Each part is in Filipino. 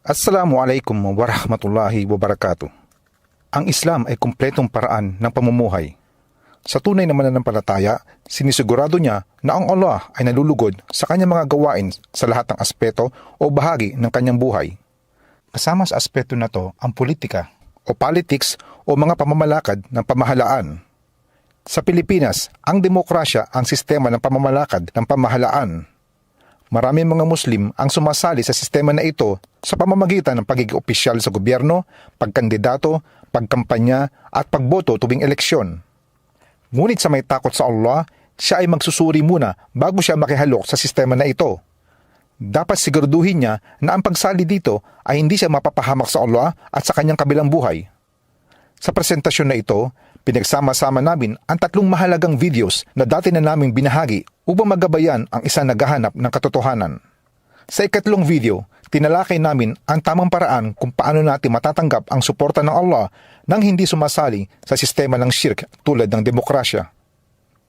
Assalamualaikum warahmatullahi wabarakatuh. Ang Islam ay kumpletong paraan ng pamumuhay. Sa tunay na mananampalataya, sinisigurado niya na ang Allah ay nalulugod sa kanyang mga gawain sa lahat ng aspeto o bahagi ng kanyang buhay. Kasama sa aspeto na to ang politika o politics o mga pamamalakad ng pamahalaan. Sa Pilipinas, ang demokrasya ang sistema ng pamamalakad ng pamahalaan. Maraming mga Muslim ang sumasali sa sistema na ito sa pamamagitan ng pagiging opisyal sa gobyerno, pagkandidato, pagkampanya at pagboto tuwing eleksyon. Ngunit sa may takot sa Allah, siya ay magsusuri muna bago siya makihalok sa sistema na ito. Dapat siguraduhin niya na ang pagsali dito ay hindi siya mapapahamak sa Allah at sa kanyang kabilang buhay. Sa presentasyon na ito, pinagsama-sama namin ang 3 mahalagang videos na dati na naming binahagi upang magabayan ang isang naghahanap ng katotohanan. Sa ikatlong video, tinalakay namin ang tamang paraan kung paano natin matatanggap ang suporta ng Allah nang hindi sumasali sa sistema ng shirk tulad ng demokrasya.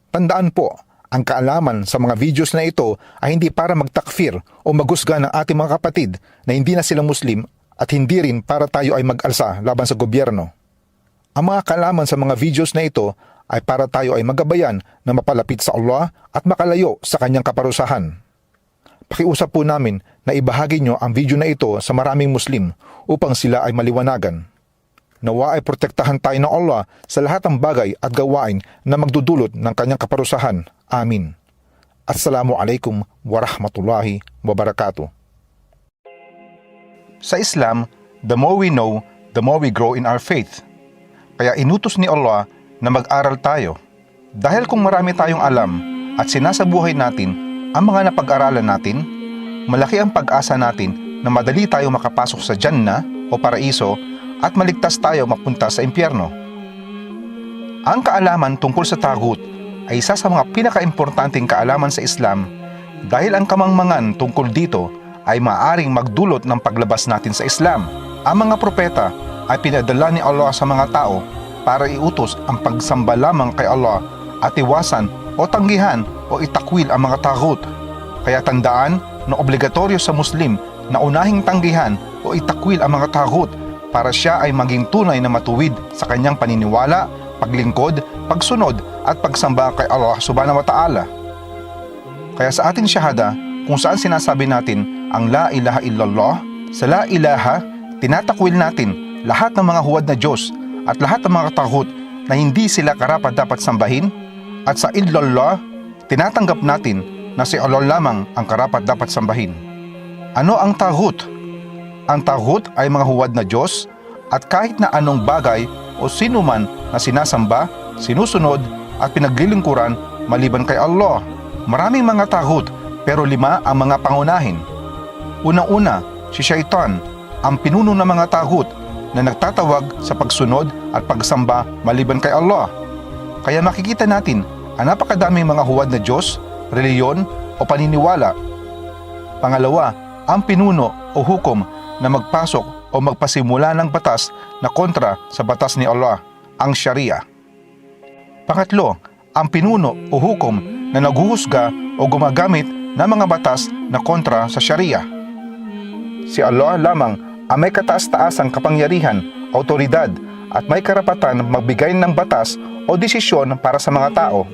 Tandaan po, ang kaalaman sa mga videos na ito ay hindi para magtakfir o maghusga ng ating mga kapatid na hindi na sila Muslim at hindi rin para tayo ay mag-alsa laban sa gobyerno. Ang mga kaalaman sa mga videos na ito ay para tayo ay magabayan na mapalapit sa Allah at makalayo sa kanyang kaparusahan. Pakiusap po namin na ibahagi nyo ang video na ito sa maraming Muslim upang sila ay maliwanagan. Nawa ay protektahan tayo ng Allah sa lahat ng bagay at gawain na magdudulot ng kanyang kaparusahan. Amin. Assalamualaikum warahmatullahi wabarakatuh. Sa Islam, the more we know, the more we grow in our faith. Kaya inutos ni Allah na mag-aral tayo. Dahil kung marami tayong alam at sinasabuhay natin ang mga napag-aralan natin, malaki ang pag-asa natin na madali tayo makapasok sa Jannah o paraiso at maligtas tayo mapunta sa impyerno. Ang kaalaman tungkol sa taghut ay isa sa mga pinaka-importanteng kaalaman sa Islam dahil ang kamangmangan tungkol dito ay maaring magdulot ng paglabas natin sa Islam. Ang mga propeta ay pinadala ni Allah sa mga tao para iutos ang pagsamba lamang kay Allah at iwasan o tanggihan o itakwil ang mga taghut. Kaya tandaan na obligatoryo sa Muslim na unahing tanggihan o itakwil ang mga taghut para siya ay maging tunay na matuwid sa kanyang paniniwala, paglingkod, pagsunod at pagsamba kay Allah subhanahu wa ta'ala. Kaya sa ating syahada, kung saan sinasabi natin ang La ilaha illallah, sa La ilaha, tinatakwil natin lahat ng mga huwad na Diyos at lahat ng mga taghut na hindi sila karapat-dapat sambahin, at sa illallah, tinatanggap natin na si Allah lamang ang karapat-dapat sambahin. Ano ang taghut? Ang taghut ay mga huwad na Diyos at kahit na anong bagay o sino man na sinasamba, sinusunod at pinaglilingkuran maliban kay Allah. Maraming mga taghut pero 5 ang mga pangunahin. Unang-una, si Shaitan, ang pinuno ng mga taghut na nagtatawag sa pagsunod at pagsamba maliban kay Allah. Kaya makikita natin ang napakadaming mga huwad na Diyos, reliyon o paniniwala. Pangalawa, ang pinuno o hukom na magpasok o magpasimula ng batas na kontra sa batas ni Allah, ang Sharia. Pangatlo, ang pinuno o hukom na naghuhusga o gumagamit ng mga batas na kontra sa Sharia. Si Allah lamang ang may kataas-taasang kapangyarihan, autoridad at may karapatan magbigay ng batas o desisyon para sa mga tao.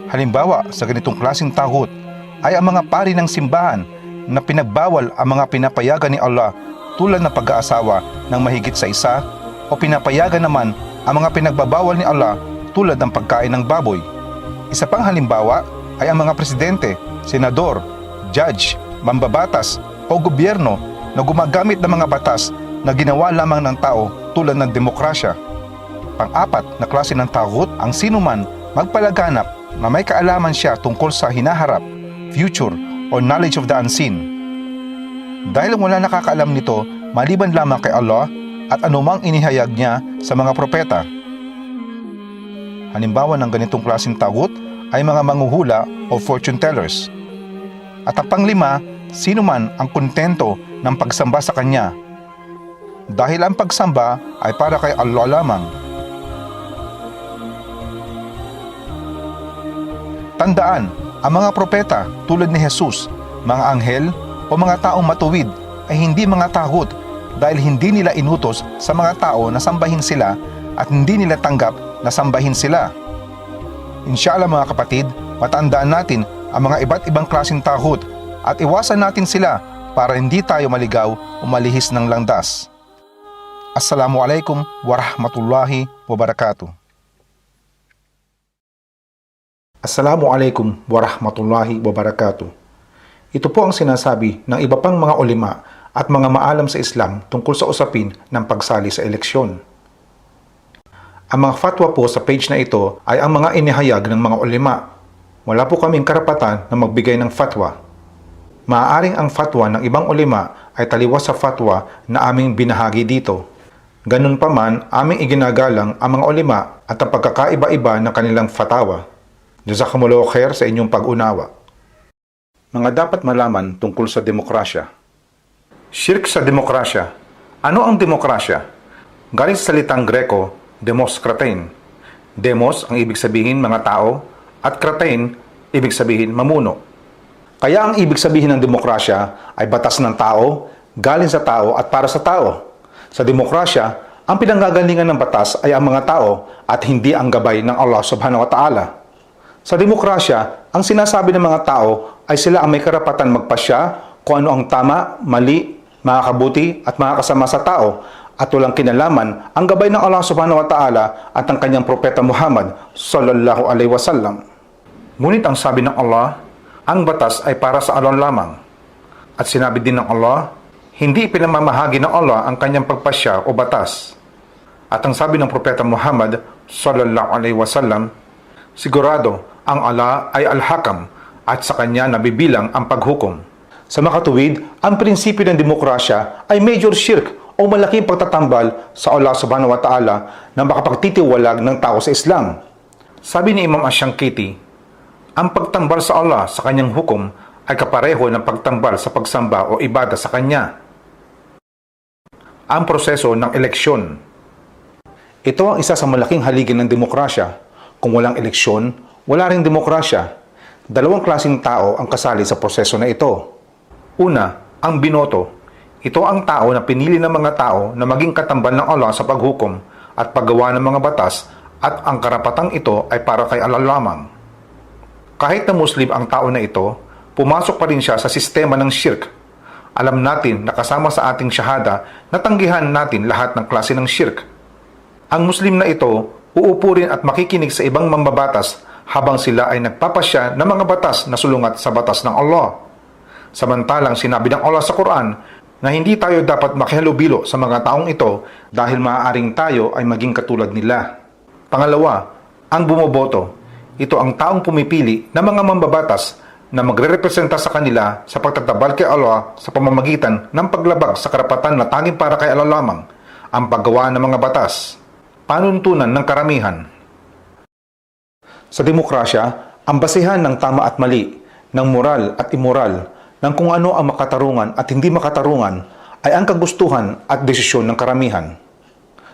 Halimbawa sa ganitong klaseng taghut ay ang mga pari ng simbahan na pinagbawal ang mga pinapayagan ni Allah tulad ng pag-aasawa ng mahigit sa isa o pinapayagan naman ang mga pinagbabawal ni Allah tulad ng pagkain ng baboy. Isa pang halimbawa ay ang mga presidente, senador, judge, mambabatas o gobyerno na gumagamit ng mga batas na ginawa lamang ng tao tulad ng demokrasya. Pang-apat na klase ng taghut ang sinuman magpalaganap na may kaalaman siya tungkol sa hinaharap, future, or knowledge of the unseen. Dahil wala nakakaalam nito maliban lamang kay Allah at anumang inihayag niya sa mga propeta. Halimbawa ng ganitong klaseng taghut ay mga manghuhula o fortune tellers. At ang panglima, sino man ang kontento ng pagsamba sa kanya. Dahil ang pagsamba ay para kay Allah lamang. Tandaan, ang mga propeta tulad ni Jesus, mga anghel o mga taong matuwid ay hindi mga tahut dahil hindi nila inutos sa mga tao na sambahin sila at hindi nila tanggap na sambahin sila. Inshallah mga kapatid, matandaan natin ang mga iba't ibang klaseng tahut at iwasan natin sila para hindi tayo maligaw o malihis ng landas. Assalamualaikum warahmatullahi wabarakatuh. Assalamualaikum warahmatullahi wabarakatuh. Ito po ang sinasabi ng iba pang mga ulima at mga maalam sa Islam tungkol sa usapin ng pagsali sa eleksyon. Ang mga fatwa po sa page na ito ay ang mga inihayag ng mga ulima. Wala po kaming karapatan na magbigay ng fatwa. Maaaring ang fatwa ng ibang ulima ay taliwas sa fatwa na aming binahagi dito. Ganun pa man, aming iginagalang ang mga ulima at ang pagkakaiba-iba ng kanilang fatwa. Jazakumullahu khair sa inyong pag-unawa. Mga dapat malaman tungkol sa demokrasya. Shirk sa demokrasya. Ano ang demokrasya? Galing sa salitang Greko, demos kratein. Demos ang ibig sabihin mga tao at kratein ibig sabihin mamuno. Kaya ang ibig sabihin ng demokrasya ay batas ng tao, galing sa tao at para sa tao. Sa demokrasya, ang pinanggagalingan ng batas ay ang mga tao at hindi ang gabay ng Allah subhanahu wa ta'ala. Sa demokrasya, ang sinasabi ng mga tao ay sila ang may karapatan magpasya kung ano ang tama, mali, makakabuti at makakasama sa tao at walang kinalaman ang gabay ng Allah subhanahu wa ta'ala at ang kanyang propeta Muhammad sallallahu alaihi wasallam. Ngunit ang sabi ng Allah, ang batas ay para sa Allah lamang. At sinabi din ng Allah, hindi ipinamamahagi ng Allah ang kanyang pagpasya o batas. At ang sabi ng propeta Muhammad sallallahu alaihi wasallam, sigurado ang Allah ay al-Hakam at sa kanya nabibilang ang paghukom. Sa makatuwid, ang prinsipyo ng demokrasya ay major shirk o malaking pagtatambal sa Allah subhanahu wa ta'ala na makapagtitiwalag ng tao sa Islam. Sabi ni Imam Ash-Shankiti, ang pagtambal sa Allah sa kanyang hukom ay kapareho ng pagtambal sa pagsamba o ibada sa kanya. Ang proseso ng eleksyon. Ito ang isa sa malaking haligi ng demokrasya. Kung walang eleksyon, wala ring demokrasya. Dalawang klaseng tao ang kasali sa proseso na ito. Una, ang binoto. Ito ang tao na pinili ng mga tao na maging katambal ng Allah sa paghukom at paggawa ng mga batas at ang karapatang ito ay para kay Allah lamang. Kahit na Muslim ang tao na ito, pumasok pa rin siya sa sistema ng shirk. Alam natin na kasama sa ating syahada na tanggihan natin lahat ng klase ng shirk. Ang Muslim na ito, uupo rin at makikinig sa ibang mambabatas habang sila ay nagpapasya ng mga batas na sulungat sa batas ng Allah. Samantalang sinabi ng Allah sa Quran na hindi tayo dapat makihalubilo sa mga taong ito dahil maaaring tayo ay maging katulad nila. Pangalawa, ang bumoboto. Ito ang taong pumipili ng mga mambabatas na magre-representa sa kanila sa pagtatabal kay Allah sa pamamagitan ng paglabag sa karapatan na tanging para kay Allah lamang, ang paggawa ng mga batas. Panuntunan ng karamihan. Sa demokrasya, ang basehan ng tama at mali, ng moral at immoral, ng kung ano ang makatarungan at hindi makatarungan ay ang kagustuhan at desisyon ng karamihan.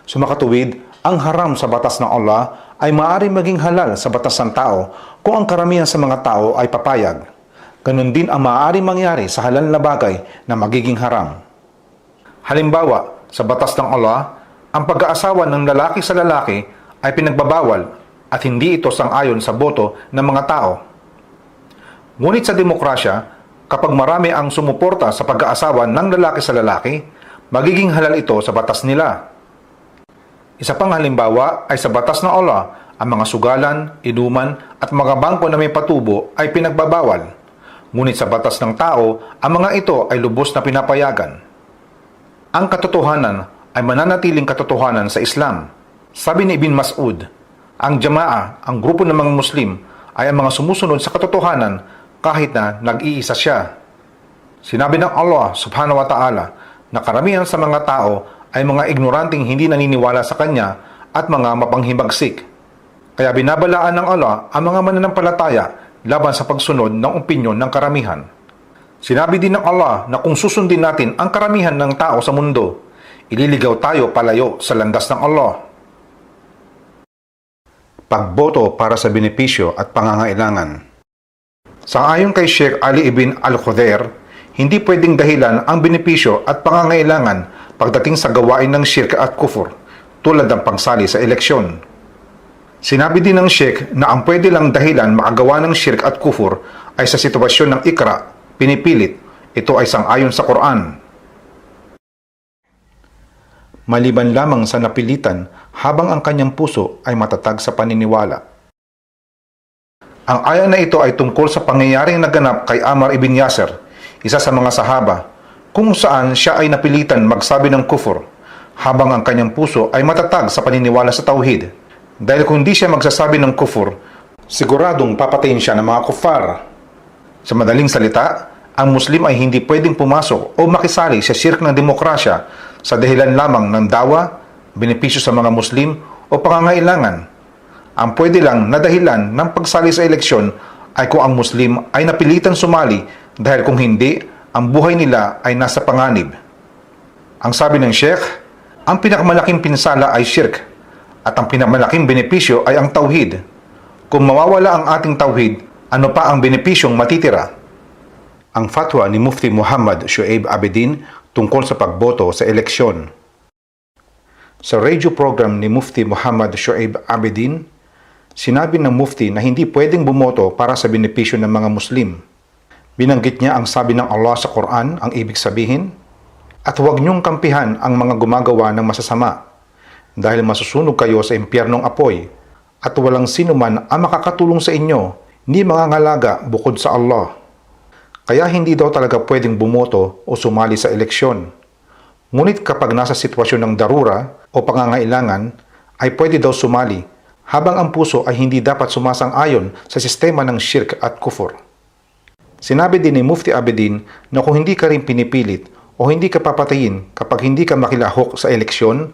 Sa makatuwid, ang haram sa batas ng Allah ay maaaring maging halal sa batas ng tao kung ang karamihan sa mga tao ay papayag. Ganon din ang maaaring mangyari sa halal na bagay na magiging haram. Halimbawa, sa batas ng Allah, ang pag-aasawa ng lalaki sa lalaki ay pinagbabawal at hindi ito sang-ayon sa boto ng mga tao. Ngunit sa demokrasya, kapag marami ang sumuporta sa pag-aasawa ng lalaki sa lalaki, magiging halal ito sa batas nila. Isa pang halimbawa ay sa batas ng Allah, ang mga sugalan, inuman at mga bangko na may patubo ay pinagbabawal. Ngunit sa batas ng tao, ang mga ito ay lubos na pinapayagan. Ang katotohanan ay mananatiling katotohanan sa Islam. Sabi ni Ibn Mas'ud, ang Jama'a, ang grupo ng mga Muslim, ay ang mga sumusunod sa katotohanan kahit na nag-iisa siya. Sinabi ng Allah subhanahu wa ta'ala na karamihan sa mga tao ay mga ignoranting hindi naniniwala sa Kanya at mga mapanghimagsik. Kaya binabalaan ng Allah ang mga mananampalataya laban sa pagsunod ng opinyon ng karamihan. Sinabi din ng Allah na kung susundin natin ang karamihan ng tao sa mundo, ililigaw tayo palayo sa landas ng Allah. Pagboto para sa benepisyo at pangangailangan. Sang-ayon kay Sheikh Ali ibn Al-Khudair, Hindi pwedeng dahilan ang benepisyo at pangangailangan pagdating sa gawain ng shirk at kufur, tulad ng pagsali sa eleksyon. Sinabi din ng Sheikh na ang pwede lang dahilan makagawa ng shirk at kufur ay sa sitwasyon ng ikra, pinipilit. Ito ay sang-ayon sa Quran. Maliban lamang sa napilitan habang ang kanyang puso ay matatag sa paniniwala. Ang aya na ito ay tungkol sa pangyayaring naganap kay Ammar ibn Yasir, isa sa mga sahaba, kung saan siya ay napilitan magsabi ng kufur, habang ang kanyang puso ay matatag sa paniniwala sa tauhid. Dahil kung hindi siya magsasabi ng kufur, siguradong papatayin siya ng mga kufar. Sa madaling salita, ang Muslim ay hindi pwedeng pumasok o makisali sa shirk ng demokrasya sa dahilan lamang ng dawa, benepisyo sa mga Muslim o pangangailangan. Ang pwede lang na dahilan ng pagsali sa eleksyon ay kung ang Muslim ay napilitan sumali dahil kung hindi, ang buhay nila ay nasa panganib. Ang sabi ng Sheikh, ang pinakamalaking pinsala ay shirk at ang pinakamalaking benepisyo ay ang tauhid. Kung mawawala ang ating tauhid, ano pa ang benepisyong matitira? Ang fatwa ni Mufti Muhammad Shu'aib Abedin tungkol sa pagboto sa eleksyon. Sa radio program ni Mufti Muhammad Shu'aib Abedin, sinabi ng Mufti na hindi pwedeng bumoto para sa benepisyo ng mga Muslim. Binanggit niya ang sabi ng Allah sa Quran, ang ibig sabihin, at huwag niyong kampihan ang mga gumagawa ng masasama, dahil masusunog kayo sa impyernong apoy, at walang sino man ang makakatulong sa inyo, ni mga ngalaga bukod sa Allah. Kaya hindi daw talaga pwedeng bumoto o sumali sa eleksyon. Ngunit kapag nasa sitwasyon ng darura o pangangailangan, ay pwede daw sumali, habang ang puso ay hindi dapat sumasang-ayon sa sistema ng shirk at kufur. Sinabi din ni Mufti Abedin na kung hindi ka rin pinipilit o hindi ka papatayin kapag hindi ka makilahok sa eleksyon,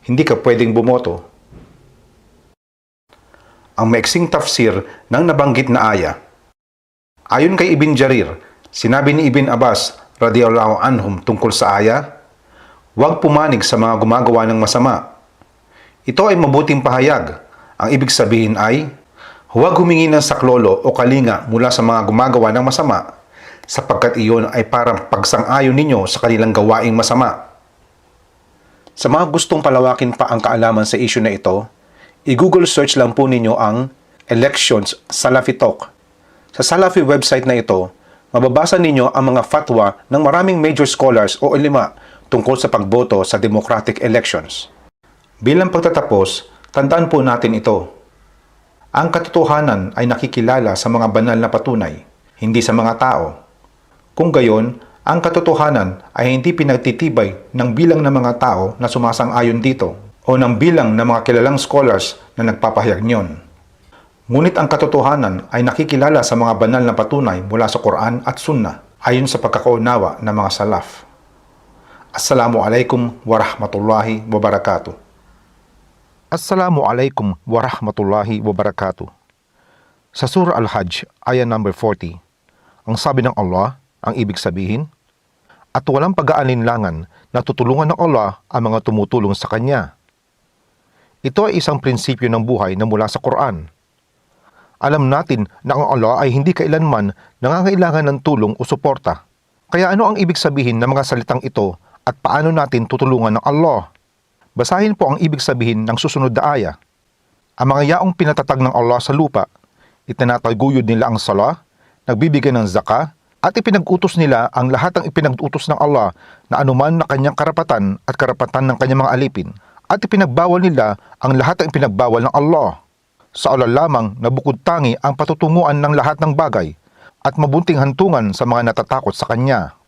hindi ka pwedeng bumoto. Ang maiksing tafsir ng nabanggit na aya. Ayon kay Ibn Jarir, sinabi ni Ibn Abbas radhiyallahu anhum tungkol sa aya, huwag pumanig sa mga gumagawa ng masama. Ito ay mabuting pahayag. Ang ibig sabihin ay, huwag humingi ng saklolo o kalinga mula sa mga gumagawa ng masama, sapagkat iyon ay parang pagsang-ayon ninyo sa kanilang gawaing masama. Sa mga gustong palawakin pa ang kaalaman sa issue na ito, i-Google search lang po ninyo ang Elections Salafi Talk. Sa Salafi website na ito, mababasa ninyo ang mga fatwa ng maraming major scholars o ulama tungkol sa pagboto sa democratic elections. Bilang pagtatapos, tandaan po natin ito. Ang katotohanan ay nakikilala sa mga banal na patunay, hindi sa mga tao. Kung gayon, ang katotohanan ay hindi pinagtitibay ng bilang ng mga tao na sumasang-ayon dito o ng bilang ng mga kilalang scholars na nagpapahayag niyon. Ngunit ang katotohanan ay nakikilala sa mga banal na patunay mula sa Quran at Sunnah ayon sa pagkakaunawa ng mga salaf. Assalamualaikum warahmatullahi wabarakatuh. Assalamualaikum warahmatullahi wabarakatuh. Sa Surah Al-Hajj, ayah number 40, ang sabi ng Allah, ang ibig sabihin, at walang pag-aalinlangan na tutulungan ng Allah ang mga tumutulong sa Kanya. Ito ay isang prinsipyo ng buhay na mula sa Quran. Alam natin na ang Allah ay hindi kailanman nangangailangan ng tulong o suporta. Kaya ano ang ibig sabihin ng mga salitang ito at paano natin tutulungan ng Allah? Basahin po ang ibig sabihin ng susunod na aya. Ang mga yaong pinatatag ng Allah sa lupa, itinataguyod nila ang sala, nagbibigay ng zakah, at ipinag-utos nila ang lahat ng ipinag-utos ng Allah na anuman na kanyang karapatan at karapatan ng kanyang mga alipin, at ipinagbawal nila ang lahat ng ipinagbawal ng Allah. Sa Allah lamang na bukod tangi ang patutunguan ng lahat ng bagay at mabunting hantungan sa mga natatakot sa Kanya.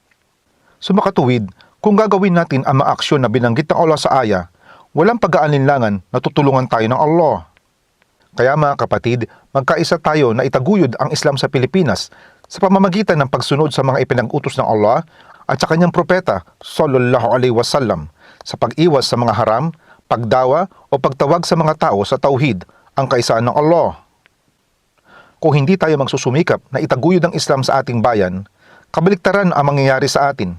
Sumakatuwid, kung gagawin natin ang mga aksyon na binanggit ng Allah sa aya, walang pag-aalinlangan na tutulungan tayo ng Allah. Kaya mga kapatid, magkaisa tayo na itaguyod ang Islam sa Pilipinas sa pamamagitan ng pagsunod sa mga ipinag-utos ng Allah at sa kanyang propeta sallallahu alaihi wasallam sa pag-iwas sa mga haram, pagdawa o pagtawag sa mga tao sa tauhid, ang kaisaan ng Allah. Kung hindi tayo magsusumikap na itaguyod ang Islam sa ating bayan, kabaliktaran ang mangyayari sa atin.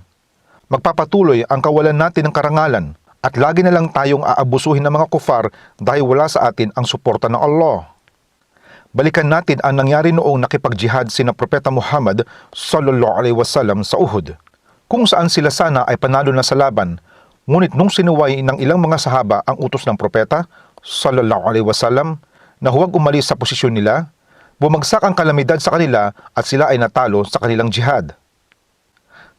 Magpapatuloy ang kawalan natin ng karangalan at lagi na lang tayong aabusuhin ng mga kufar dahil wala sa atin ang suporta ng Allah. Balikan natin ang nangyari noong nakipag-jihad sina Propeta Muhammad sallallahu alaihi wasallam sa Uhud, kung saan sila sana ay panalo na sa laban, ngunit nung sinuway ng ilang mga sahaba ang utos ng Propeta sallallahu alaihi wasallam na huwag umalis sa posisyon nila, bumagsak ang kalamidad sa kanila at sila ay natalo sa kanilang jihad.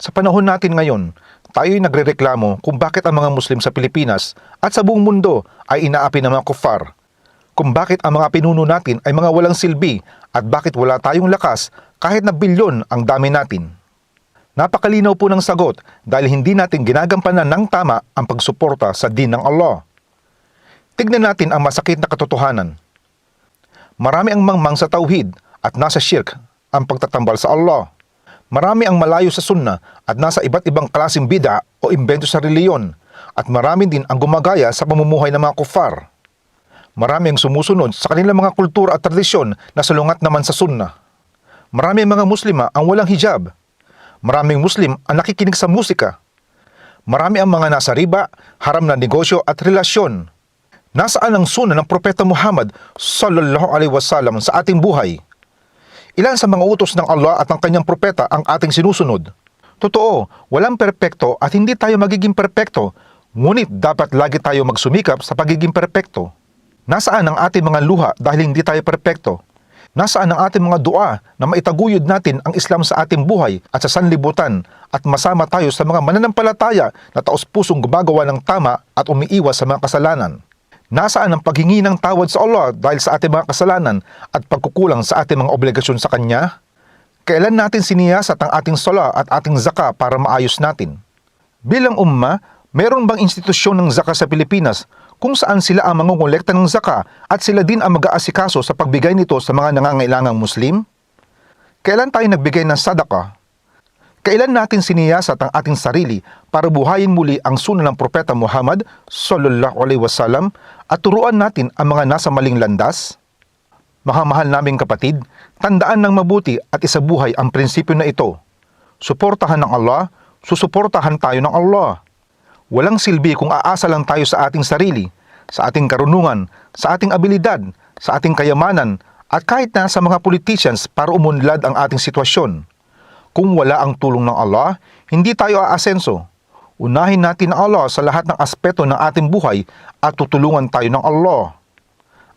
Sa panahon natin ngayon, tayo'y nagrereklamo kung bakit ang mga Muslim sa Pilipinas at sa buong mundo ay inaapi ng mga kuffar, kung bakit ang mga pinuno natin ay mga walang silbi at bakit wala tayong lakas kahit na bilyon ang dami natin. Napakalinaw po ng sagot dahil hindi natin ginagampanan ng tama ang pagsuporta sa din ng Allah. Tignan natin ang masakit na katotohanan. Marami ang mangmang sa tauhid at nasa shirk ang pagtatambal sa Allah. Marami ang malayo sa sunnah at nasa iba't ibang klaseng bid'a o imbento sa reliyon at marami din ang gumagaya sa pamumuhay ng mga kuffar. Marami ang sumusunod sa kanilang mga kultura at tradisyon na salungat naman sa sunnah. Marami ang mga muslima ang walang hijab. Maraming muslim ang nakikinig sa musika. Marami ang mga nasa riba, haram na negosyo at relasyon. Nasaan ang sunnah ng Propeta Muhammad sallallahu alaihi wasallam sa ating buhay? Ilan sa mga utos ng Allah at ng kanyang propeta ang ating sinusunod? Totoo, walang perpekto at hindi tayo magiging perpekto, ngunit dapat lagi tayo magsumikap sa pagiging perpekto. Nasaan ang ating mga luha dahil hindi tayo perpekto? Nasaan ang ating mga dua na maitaguyod natin ang Islam sa ating buhay at sa sanlibutan at masama tayo sa mga mananampalataya na taos-pusong gumagawa ng tama at umiiwas sa mga kasalanan? Nasaan ang paghingi ng tawad sa Allah dahil sa ating mga kasalanan at pagkukulang sa ating mga obligasyon sa Kanya? Kailan natin siniyasat ang ating sala at ating zaka para maayos natin? Bilang umma, meron bang institusyon ng zaka sa Pilipinas kung saan sila ang mangungolekta ng zaka at sila din ang mag-aasikaso sa pagbigay nito sa mga nangangailangang Muslim? Kailan tayo nagbigay ng sadaka? Kailan natin siniyasat ang ating sarili para buhayin muli ang sunnah ng Propeta Muhammad sallallahu alaihi wasallam at turuan natin ang mga nasa maling landas? Mga mahal naming kapatid, tandaan ng mabuti at isabuhay ang prinsipyo na ito. Suportahan ng Allah, susuportahan tayo ng Allah. Walang silbi kung aasa lang tayo sa ating sarili, sa ating karunungan, sa ating abilidad, sa ating kayamanan, at kahit na sa mga politicians para umunlad ang ating sitwasyon. Kung wala ang tulong ng Allah, hindi tayo aasenso. Unahin natin ang Allah sa lahat ng aspeto ng ating buhay at tutulungan tayo ng Allah.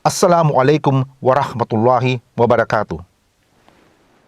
Assalamualaikum warahmatullahi wabarakatuh.